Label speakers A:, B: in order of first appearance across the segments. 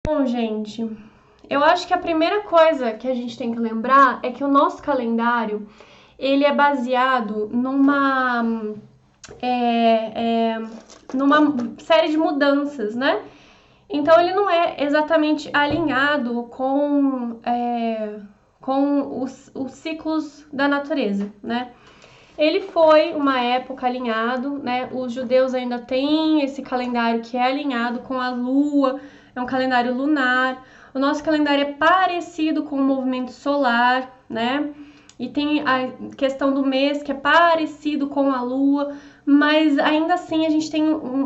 A: Bom, gente, eu acho que a primeira coisa que a gente tem que lembrar é que o nosso calendário, ele é baseado é, é, numa série de mudanças, né? Então ele não é exatamente alinhado com os ciclos da natureza, né? Ele foi uma época alinhado, né? Os judeus ainda têm esse calendário que é alinhado com a lua, é um calendário lunar. O nosso calendário é parecido com o movimento solar, né? E tem a questão do mês que é parecido com a lua, mas ainda assim a gente tem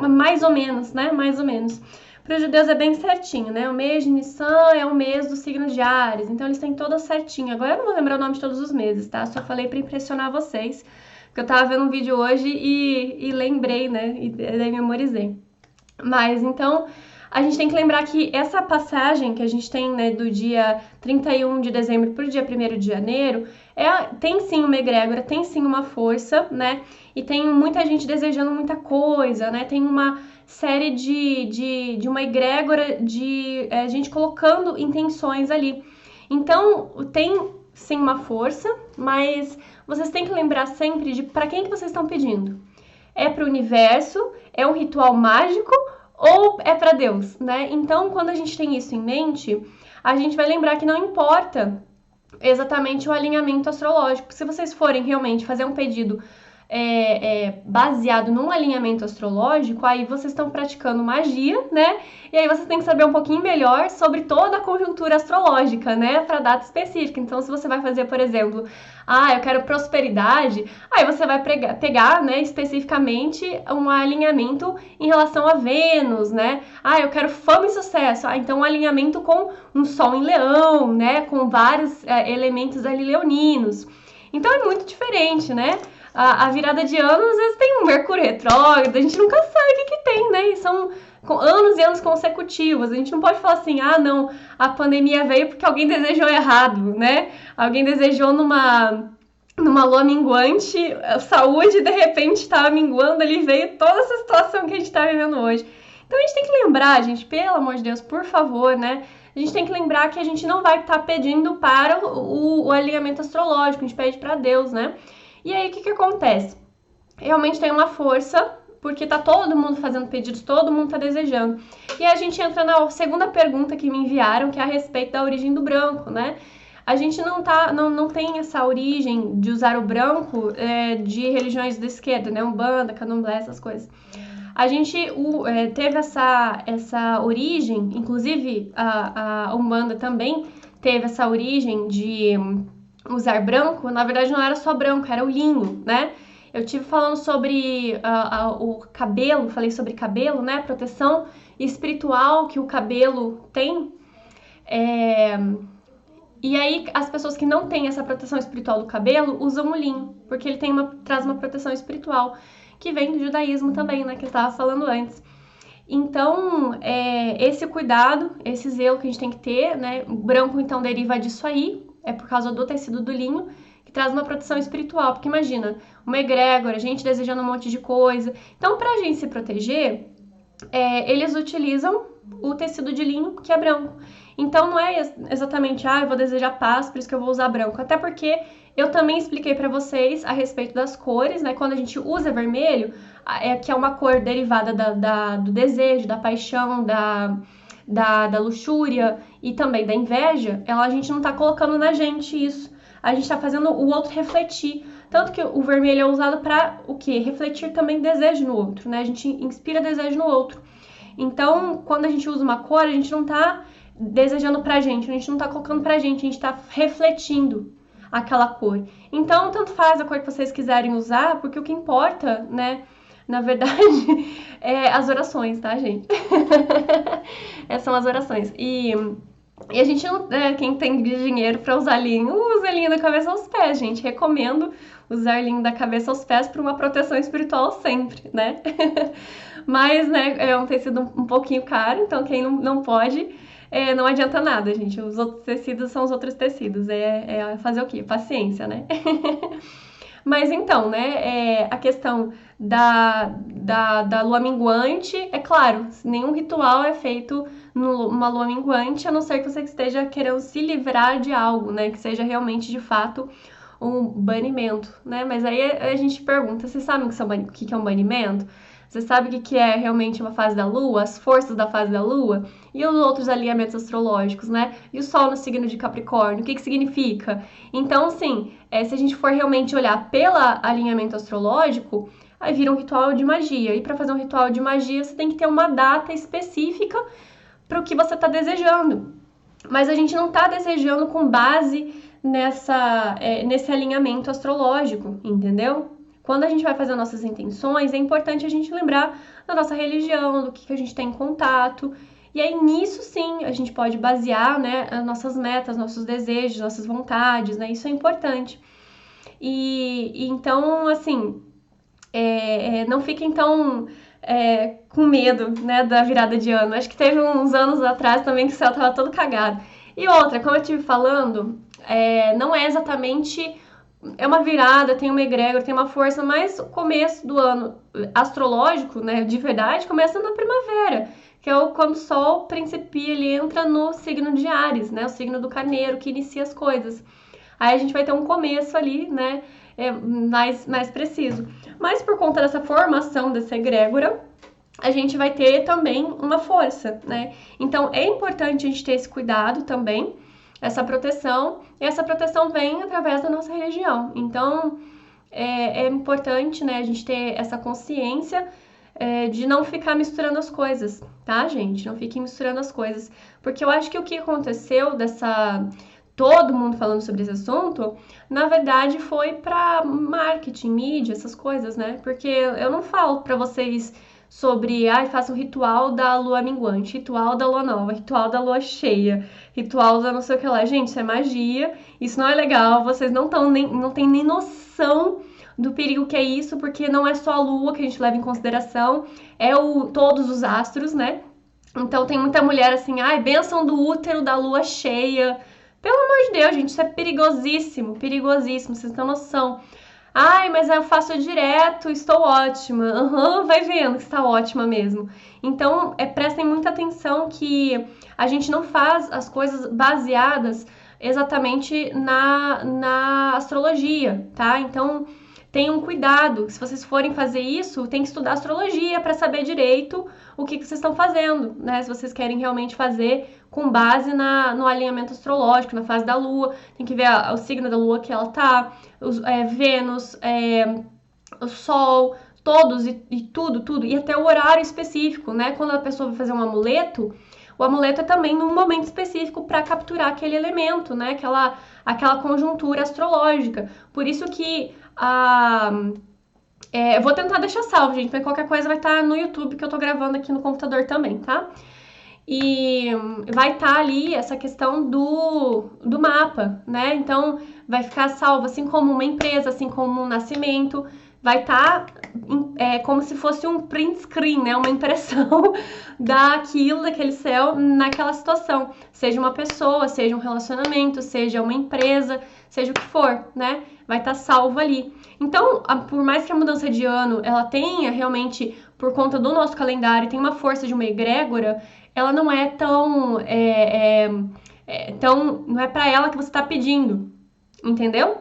A: mais ou menos, né? Mais ou menos. Para os judeus é bem certinho, né? O mês de Nissan é o mês do signo de Áries, então eles têm todo certinho. Agora eu não vou lembrar o nome de todos os meses, tá? Só falei para impressionar vocês, porque eu tava vendo um vídeo hoje e lembrei, né? E daí memorizei. Mas então a gente tem que lembrar que essa passagem que a gente tem, né, do dia 31 de dezembro para o dia 1º de janeiro, tem sim uma egrégora, tem sim uma força, né? E tem muita gente desejando muita coisa, né? Tem uma série de uma egrégora de gente colocando intenções ali. Então, tem sim uma força, mas vocês têm que lembrar sempre de para quem que vocês estão pedindo. É para o universo? É um ritual mágico? Ou é para Deus, né? Então, quando a gente tem isso em mente, a gente vai lembrar que não importa exatamente o alinhamento astrológico. Se vocês forem realmente fazer um pedido baseado num alinhamento astrológico, aí vocês estão praticando magia, né? E aí vocês têm que saber um pouquinho melhor sobre toda a conjuntura astrológica, né? Para data específica. Então, se você vai fazer, por exemplo, eu quero prosperidade, aí você vai pegar, né, especificamente um alinhamento em relação a Vênus, né? Eu quero fama e sucesso. Então, um alinhamento com um Sol em Leão, né? Com vários elementos ali leoninos. Então, é muito diferente, né? A virada de ano, às vezes tem um Mercúrio retrógrado, a gente nunca sabe o que tem, né? E são anos e anos consecutivos. A gente não pode falar assim, não, a pandemia veio porque alguém desejou errado, né? Alguém desejou numa lua minguante, a saúde de repente estava minguando, ali veio toda essa situação que a gente está vivendo hoje. Então a gente tem que lembrar, gente, pelo amor de Deus, por favor, né? A gente tem que lembrar que a gente não vai estar pedindo para o alinhamento astrológico, a gente pede para Deus, né? E aí, o que acontece? Realmente tem uma força, porque tá todo mundo fazendo pedidos, todo mundo tá desejando. E aí a gente entra na segunda pergunta que me enviaram, que é a respeito da origem do branco, né? A gente não tem essa origem de usar o branco de religiões da esquerda, né? Umbanda, Candomblé, essas coisas. A gente teve essa origem, inclusive a Umbanda também teve essa origem de usar branco. Na verdade não era só branco, era o linho, né? Eu tive falando sobre o cabelo, falei sobre cabelo, né? Proteção espiritual que o cabelo tem. E aí as pessoas que não têm essa proteção espiritual do cabelo usam o linho, porque ele traz uma proteção espiritual, que vem do judaísmo também, né? Que eu estava falando antes. Então, esse cuidado, esse zelo que a gente tem que ter, né? O branco, então, deriva disso aí, é por causa do tecido do linho, que traz uma proteção espiritual. Porque imagina, uma egrégora, gente desejando um monte de coisa. Então, pra gente se proteger, eles utilizam o tecido de linho, que é branco. Então, não é exatamente, eu vou desejar paz, por isso que eu vou usar branco. Até porque eu também expliquei para vocês a respeito das cores, né? Quando a gente usa vermelho, que é uma cor derivada do desejo, da paixão, da luxúria e também da inveja, a gente não tá colocando na gente isso. A gente tá fazendo o outro refletir. Tanto que o vermelho é usado para o quê? Refletir também desejo no outro, né? A gente inspira desejo no outro. Então, quando a gente usa uma cor, a gente não tá desejando pra gente, a gente não tá colocando pra gente, a gente tá refletindo aquela cor. Então, tanto faz a cor que vocês quiserem usar, porque o que importa, né, na verdade, é as orações, tá, gente? Essas são as orações. E a gente não, quem tem dinheiro pra usar linho, usa linho da cabeça aos pés, gente. Recomendo usar linho da cabeça aos pés para uma proteção espiritual sempre, né? Mas, né, é um tecido um pouquinho caro, então quem não pode, não adianta nada, gente. Os outros tecidos são os outros tecidos. É fazer o quê? Paciência, né? Mas então, né, a questão da lua minguante, é claro, nenhum ritual é feito numa lua minguante, a não ser que você esteja querendo se livrar de algo, né, que seja realmente, de fato, um banimento, né? Mas aí a gente pergunta, você sabe o que é um banimento? Você sabe o que é realmente uma fase da Lua, as forças da fase da Lua e os outros alinhamentos astrológicos, né? E o Sol no signo de Capricórnio, o que significa? Então, assim, se a gente for realmente olhar pelo alinhamento astrológico, aí vira um ritual de magia. E para fazer um ritual de magia, você tem que ter uma data específica para o que você está desejando. Mas a gente não está desejando com base nesse alinhamento astrológico, entendeu? Quando a gente vai fazer nossas intenções, é importante a gente lembrar da nossa religião, do que a gente tem em contato. E aí, nisso sim, a gente pode basear, né, as nossas metas, nossos desejos, nossas vontades, né? Isso é importante. E então, assim, não fiquem tão com medo, né, da virada de ano. Acho que teve uns anos atrás também que o céu tava todo cagado. E outra, como eu estive falando, não é exatamente... É uma virada, tem uma egrégora, tem uma força, mas o começo do ano astrológico, né, de verdade, começa na primavera, que é quando o Sol principia, ele entra no signo de Áries, né, o signo do Carneiro, que inicia as coisas. Aí a gente vai ter um começo ali, né, mais preciso. Mas por conta dessa formação dessa egrégora, a gente vai ter também uma força, né? Então é importante a gente ter esse cuidado também, essa proteção, e essa proteção vem através da nossa religião. Então é importante, né, a gente ter essa consciência de não ficar misturando as coisas, tá, gente? Não fiquem misturando as coisas. Porque eu acho que o que aconteceu todo mundo falando sobre esse assunto, na verdade foi para marketing, mídia, essas coisas, né? Porque eu não falo para vocês sobre, faça um ritual da lua minguante, ritual da lua nova, ritual da lua cheia, ritual da não sei o que lá. Gente, isso é magia, isso não é legal, vocês não têm nem noção do perigo que é isso, porque não é só a lua que a gente leva em consideração, todos os astros, né? Então tem muita mulher assim, bênção do útero da lua cheia. Pelo amor de Deus, gente, isso é perigosíssimo, perigosíssimo, vocês têm noção. Mas eu faço direto, estou ótima. Vai vendo que está ótima mesmo. Então, prestem muita atenção que a gente não faz as coisas baseadas exatamente na astrologia, tá? Então, tenham cuidado. Se vocês forem fazer isso, tem que estudar astrologia para saber direito o que vocês estão fazendo, né? Se vocês querem realmente fazer com base no alinhamento astrológico, na fase da Lua, tem que ver o signo da Lua que ela tá, Vênus, o Sol, todos e tudo, e até o horário específico, né? Quando a pessoa vai fazer um amuleto, o amuleto é também num momento específico para capturar aquele elemento, né? Aquela conjuntura astrológica. Por isso que eu vou tentar deixar salvo, gente, mas qualquer coisa vai estar no YouTube, que eu tô gravando aqui no computador também, tá? E vai estar ali essa questão do mapa, né? Então, vai ficar salvo, assim como uma empresa, assim como um nascimento, vai estar como se fosse um print screen, né? Uma impressão daquele céu naquela situação. Seja uma pessoa, seja um relacionamento, seja uma empresa, seja o que for, né? Vai estar salvo ali. Então, por mais que a mudança de ano, ela tenha realmente, por conta do nosso calendário, tem uma força de uma egrégora, ela não é tão... não é para ela que você está pedindo, entendeu?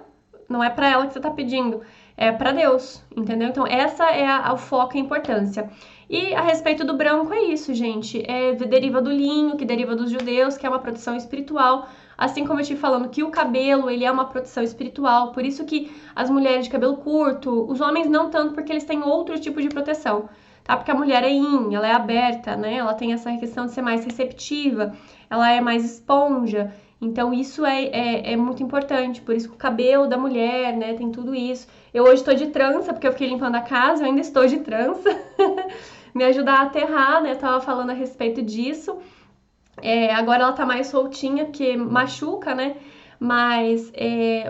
A: Não é para ela que você está pedindo, é para Deus, entendeu? Então, essa é o foco e a importância. E a respeito do branco é isso, gente. Deriva do linho, que deriva dos judeus, que é uma proteção espiritual. Assim como eu estive falando que o cabelo, ele é uma proteção espiritual. Por isso que as mulheres de cabelo curto, os homens não tanto, porque eles têm outro tipo de proteção. Tá? Porque a mulher é yin, ela é aberta, né? Ela tem essa questão de ser mais receptiva, ela é mais esponja. Então, isso é muito importante. Por isso que o cabelo da mulher, né, tem tudo isso. Eu hoje estou de trança, porque eu fiquei limpando a casa, eu ainda estou de trança. Me ajudar a aterrar, né? Eu tava falando a respeito disso. Agora ela tá mais soltinha, porque machuca, né? Mas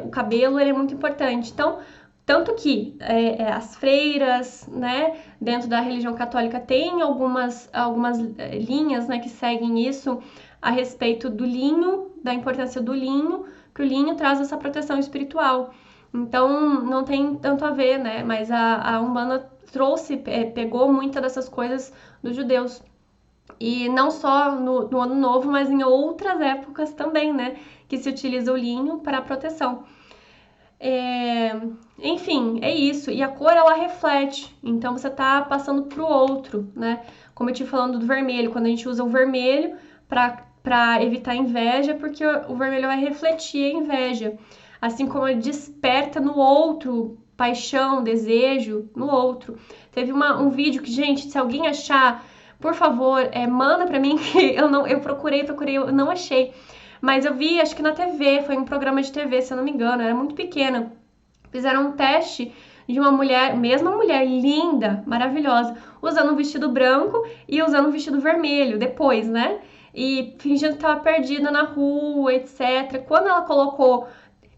A: o cabelo, ele é muito importante. Então, tanto que as freiras, né, dentro da religião católica, tem algumas linhas, né, que seguem isso a respeito do linho, da importância do linho, que o linho traz essa proteção espiritual. Então, não tem tanto a ver, né? Mas a Umbanda pegou muitas dessas coisas dos judeus. E não só no Ano Novo, mas em outras épocas também, né? Que se utiliza o linho para proteção. Enfim, é isso. E a cor, ela reflete. Então, você tá passando pro outro, né? Como eu te falando do vermelho, quando a gente usa o vermelho para evitar inveja, porque o vermelho vai refletir a inveja. Assim como ele desperta no outro paixão, desejo no outro. Teve um vídeo que, gente, se alguém achar, por favor, manda pra mim, que eu procurei, eu não achei. Mas eu vi, acho que na TV, foi um programa de TV, se eu não me engano, era muito pequena. Fizeram um teste de uma mulher, mesma mulher linda, maravilhosa, usando um vestido branco e usando um vestido vermelho depois, né? E fingindo que estava perdida na rua, etc. Quando ela colocou,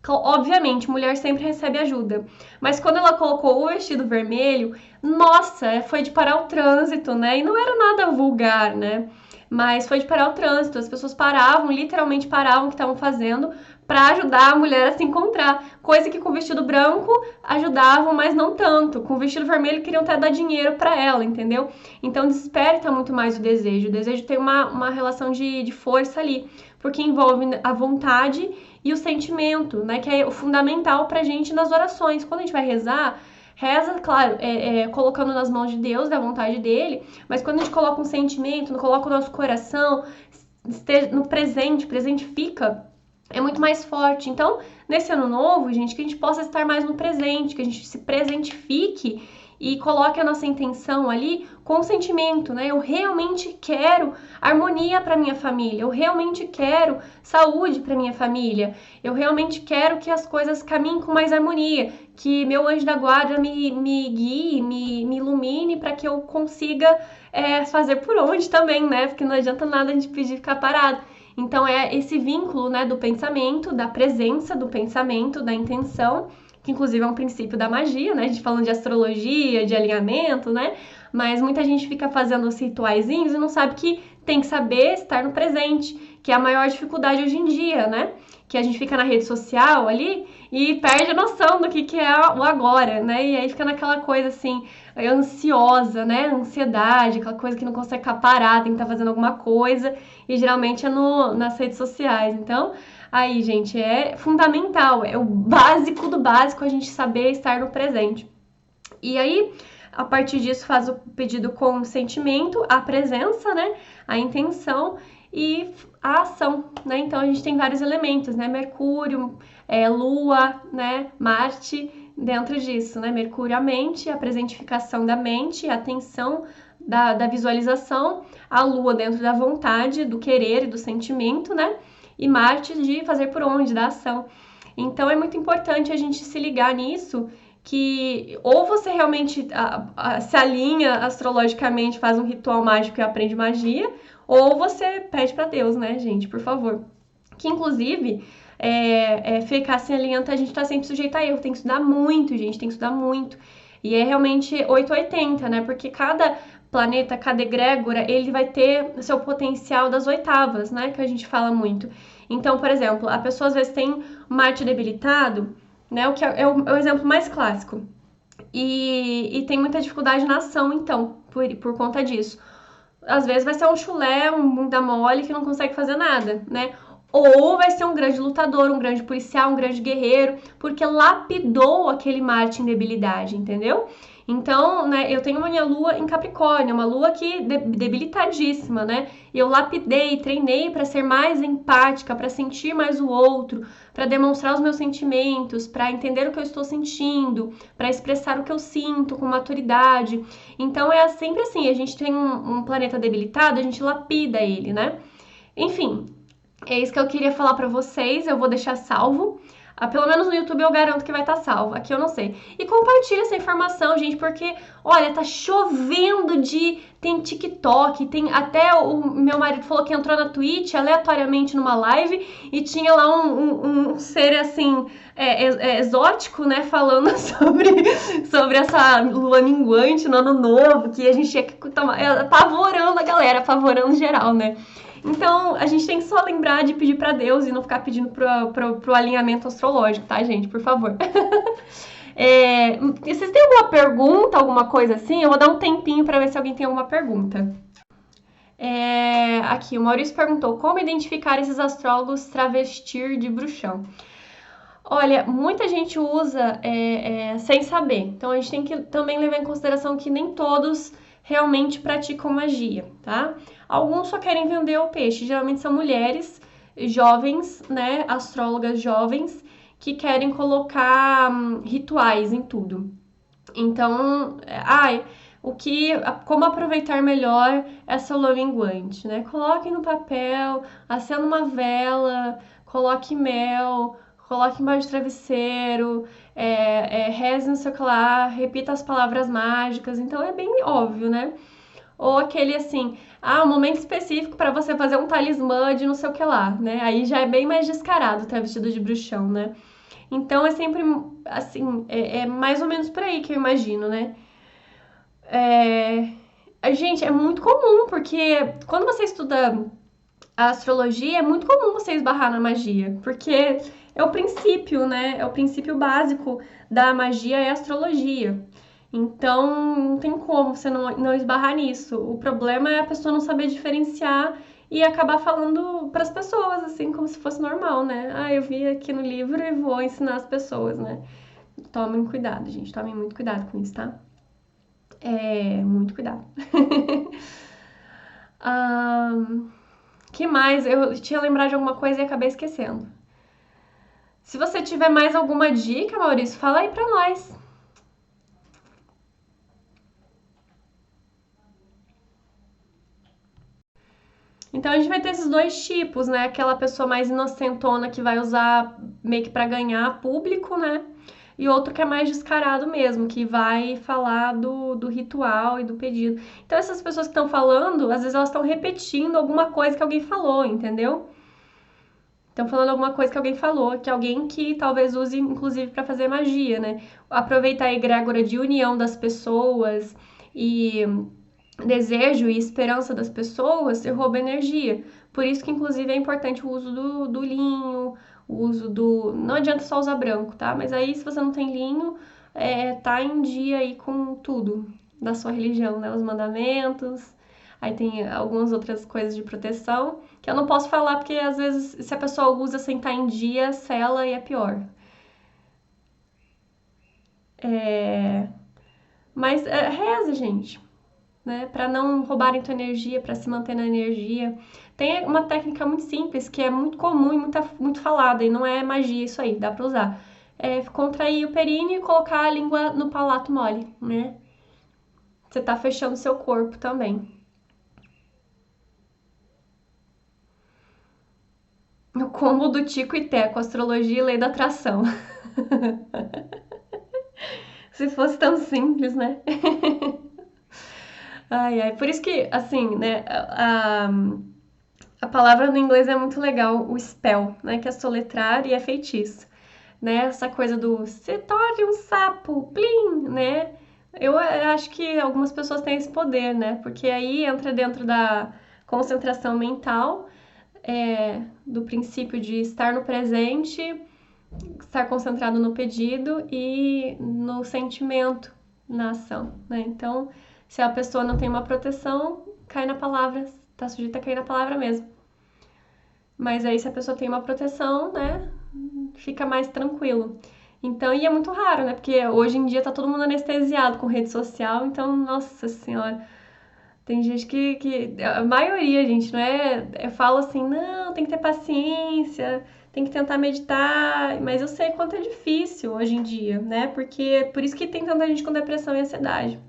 A: obviamente, mulher sempre recebe ajuda, mas quando ela colocou o vestido vermelho, nossa, foi de parar o trânsito, né? E não era nada vulgar, né? Mas foi de parar o trânsito, as pessoas paravam, literalmente paravam o que estavam fazendo para ajudar a mulher a se encontrar. Coisa que com o vestido branco ajudavam, mas não tanto. Com o vestido vermelho queriam até dar dinheiro para ela, entendeu? Então desperta muito mais o desejo. O desejo tem uma relação de força ali, porque envolve a vontade e o sentimento, né? Que é o fundamental pra gente nas orações. Quando a gente vai rezar, reza, claro, colocando nas mãos de Deus, da vontade dele, mas quando a gente coloca um sentimento, coloca o nosso coração no presente, presentifica, é muito mais forte. Então, nesse ano novo, gente, que a gente possa estar mais no presente, que a gente se presentifique e coloque a nossa intenção ali com sentimento, né? Eu realmente quero harmonia para minha família, eu realmente quero saúde para minha família, eu realmente quero que as coisas caminhem com mais harmonia, que meu anjo da guarda me guie, me ilumine para que eu consiga fazer por onde também, né? Porque não adianta nada a gente pedir ficar parado. Então é esse vínculo, né, do pensamento, da presença do pensamento, da intenção, que inclusive é um princípio da magia, né? A gente falando de astrologia, de alinhamento, né? Mas muita gente fica fazendo os rituaizinhos e não sabe que tem que saber estar no presente, que é a maior dificuldade hoje em dia, né? Que a gente fica na rede social ali e perde a noção do que é o agora, né? E aí fica naquela coisa assim, ansiosa, né? Ansiedade, aquela coisa que não consegue ficar parada, tem que estar fazendo alguma coisa, e geralmente é nas redes sociais. Então, aí, gente, é fundamental, é o básico do básico a gente saber estar no presente. E aí, a partir disso, faz o pedido com o sentimento, a presença, né? A intenção e a ação, né? Então, a gente tem vários elementos, né? Mercúrio, Lua, né? Marte, dentro disso, né? Mercúrio, a mente, a presentificação da mente, a atenção da visualização, a Lua dentro da vontade, do querer e do sentimento, né? E Marte de fazer por onde, da ação. Então, é muito importante a gente se ligar nisso, que ou você realmente se alinha astrologicamente, faz um ritual mágico e aprende magia, ou você pede para Deus, né, gente, por favor. Que, inclusive, ficar sem alinhando, a gente tá sempre sujeito a erro, tem que estudar muito, gente, tem que estudar muito. E é realmente 880, né, porque cada planeta, cada egrégora, ele vai ter o seu potencial das oitavas, né, que a gente fala muito. Então, por exemplo, a pessoa às vezes tem Marte debilitado, né, o que é o exemplo mais clássico, e tem muita dificuldade na ação, então, por conta disso. Às vezes vai ser um chulé, um bunda mole que não consegue fazer nada, né? Ou vai ser um grande lutador, um grande policial, um grande guerreiro, porque lapidou aquele Marte em debilidade, entendeu? Então, né, eu tenho a minha lua em Capricórnio, uma lua que debilitadíssima, né? Eu lapidei, treinei para ser mais empática, para sentir mais o outro, para demonstrar os meus sentimentos, para entender o que eu estou sentindo, para expressar o que eu sinto com maturidade. Então, é sempre assim, a gente tem um planeta debilitado, a gente lapida ele, né? Enfim, é isso que eu queria falar pra vocês, eu vou deixar salvo. Pelo menos no YouTube eu garanto que vai estar salvo, aqui eu não sei. E compartilha essa informação, gente, porque, olha, tá chovendo tem TikTok, tem até o meu marido falou que entrou na Twitch aleatoriamente numa live e tinha lá um ser, assim, exótico, né, falando sobre essa lua minguante no ano novo, que a gente tinha que tomar, apavorando a galera, apavorando geral, né. Então, a gente tem que só lembrar de pedir pra Deus e não ficar pedindo pro alinhamento astrológico, tá, gente? Por favor. Vocês têm alguma pergunta, alguma coisa assim? Eu vou dar um tempinho pra ver se alguém tem alguma pergunta. Aqui, o Maurício perguntou: como identificar esses astrólogos travestir de bruxão? Olha, muita gente usa sem saber. Então, a gente tem que também levar em consideração que nem todos realmente praticam magia, tá? Alguns só querem vender o peixe. Geralmente são mulheres jovens, né? Astrólogas jovens que querem colocar rituais em tudo. Então, como aproveitar melhor essa lua minguante, né? Coloque no papel, acenda uma vela, coloque mel, coloque embaixo do travesseiro, reze no seu lá, repita as palavras mágicas. Então é bem óbvio, né? Ou aquele assim, um momento específico para você fazer um talismã de não sei o que lá, né? Aí já é bem mais descarado tá vestido de bruxão, né? Então é sempre assim, é mais ou menos por aí que eu imagino, né? Gente, é muito comum, porque quando você estuda a astrologia, é muito comum você esbarrar na magia, porque é o princípio, né? É o princípio básico da magia é a astrologia. Então, não tem como você não esbarrar nisso. O problema é a pessoa não saber diferenciar e acabar falando para as pessoas, assim, como se fosse normal, né? Eu vi aqui no livro e vou ensinar as pessoas, né? Tomem cuidado, gente. Tomem muito cuidado com isso, tá? Muito cuidado. Que mais? Eu tinha lembrado de alguma coisa e acabei esquecendo. Se você tiver mais alguma dica, Maurício, fala aí pra nós. Então a gente vai ter esses dois tipos, né? Aquela pessoa mais inocentona que vai usar meio que pra ganhar público, né? E outro que é mais descarado mesmo, que vai falar do ritual e do pedido. Então essas pessoas que estão falando, às vezes elas estão repetindo alguma coisa que alguém falou, entendeu? Estão falando alguma coisa que alguém falou, que alguém que talvez use, inclusive, para fazer magia, né? Aproveitar a egrégora de união das pessoas e desejo e esperança das pessoas, você rouba energia. Por isso que, inclusive, é importante o uso do linho, o uso do... Não adianta só usar branco, tá? Mas aí, se você não tem linho, tá em dia aí com tudo da sua religião, né? Os mandamentos, aí tem algumas outras coisas de proteção, que eu não posso falar porque, às vezes, se a pessoa usa sem estar em dia, sela e é pior. Mas reza, gente. Né, para não roubarem tua energia, para se manter na energia. Tem uma técnica muito simples que é muito comum e muito falada, e não é magia isso aí, dá para usar. Contrair o períneo e colocar a língua no palato mole, né? Você tá fechando seu corpo também. O combo do Tico e Teco, astrologia e lei da atração. Se fosse tão simples, né? Ai, ai. Por isso que, assim, né, a palavra no inglês é muito legal, o spell, né, que é soletrar e é feitiço, né, essa coisa do se torne um sapo, plim, né, eu acho que algumas pessoas têm esse poder, né, porque aí entra dentro da concentração mental, do princípio de estar no presente, estar concentrado no pedido e no sentimento, na ação, né, então se a pessoa não tem uma proteção, cai na palavra, tá sujeita a cair na palavra mesmo. Mas aí se a pessoa tem uma proteção, né, fica mais tranquilo. Então, e é muito raro, né, porque hoje em dia tá todo mundo anestesiado com rede social, então, nossa senhora, tem gente a maioria, gente, não fala assim, não, tem que ter paciência, tem que tentar meditar, mas eu sei quanto é difícil hoje em dia, né, porque por isso que tem tanta gente com depressão e ansiedade.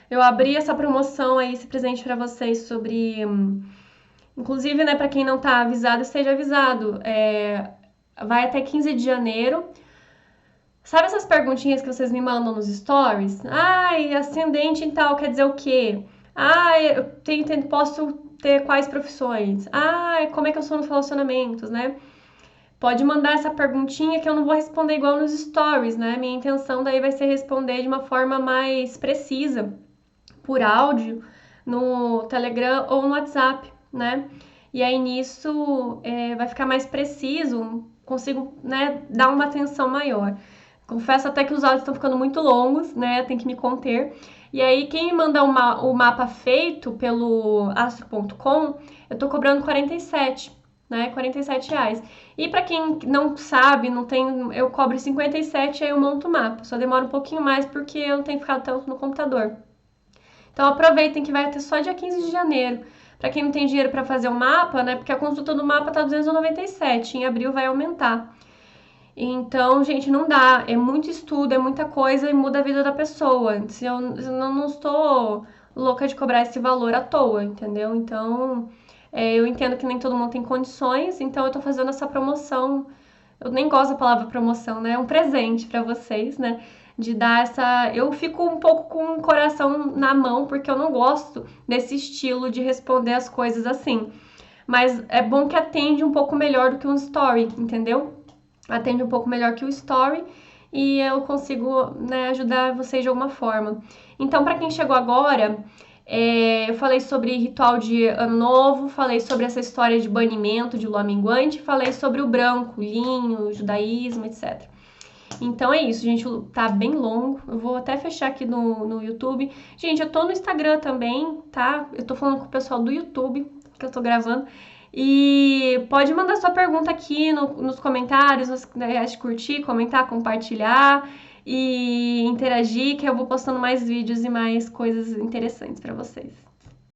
A: Eu abri essa promoção aí, esse presente para vocês sobre... Inclusive, né, para quem não tá avisado, esteja avisado. Vai até 15 de janeiro. Sabe essas perguntinhas que vocês me mandam nos stories? Ascendente em tal quer dizer o quê? Posso ter quais profissões? Como é que eu sou nos relacionamentos, né? Pode mandar essa perguntinha que eu não vou responder igual nos stories, né? Minha intenção daí vai ser responder de uma forma mais precisa, por áudio, no Telegram ou no WhatsApp, né? E aí nisso vai ficar mais preciso, consigo, né, dar uma atenção maior. Confesso até que os áudios estão ficando muito longos, né? Tem que me conter. E aí, quem me manda o mapa feito pelo astro.com, eu tô cobrando 47, né? R$ 47. E para quem não sabe, não tem, eu cobro 57 e aí eu monto o mapa. Só demora um pouquinho mais porque eu não tenho ficado tanto no computador. Então aproveitem que vai ter só dia 15 de janeiro. Para quem não tem dinheiro para fazer o mapa, né? Porque a consulta do mapa tá 297, em abril vai aumentar. Então, gente, não dá. É muito estudo, é muita coisa e muda a vida da pessoa. Se eu não estou louca de cobrar esse valor à toa, entendeu? Então, eu entendo que nem todo mundo tem condições, então eu tô fazendo essa promoção. Eu nem gosto da palavra promoção, né? É um presente para vocês, né? De dar essa. Eu fico um pouco com o coração na mão, porque eu não gosto desse estilo de responder as coisas assim. Mas é bom que atende um pouco melhor do que um story, entendeu? Atende um pouco melhor que o story e eu consigo, né, ajudar vocês de alguma forma. Então, para quem chegou agora, eu falei sobre ritual de ano novo, falei sobre essa história de banimento de lua minguante, falei sobre o branco, linho, judaísmo, etc. Então é isso, gente, tá bem longo. Eu vou até fechar aqui no YouTube. Gente, eu tô no Instagram também, tá? Eu tô falando com o pessoal do YouTube que eu tô gravando. E pode mandar sua pergunta aqui nos comentários, curtir, comentar, compartilhar e interagir, que eu vou postando mais vídeos e mais coisas interessantes para vocês.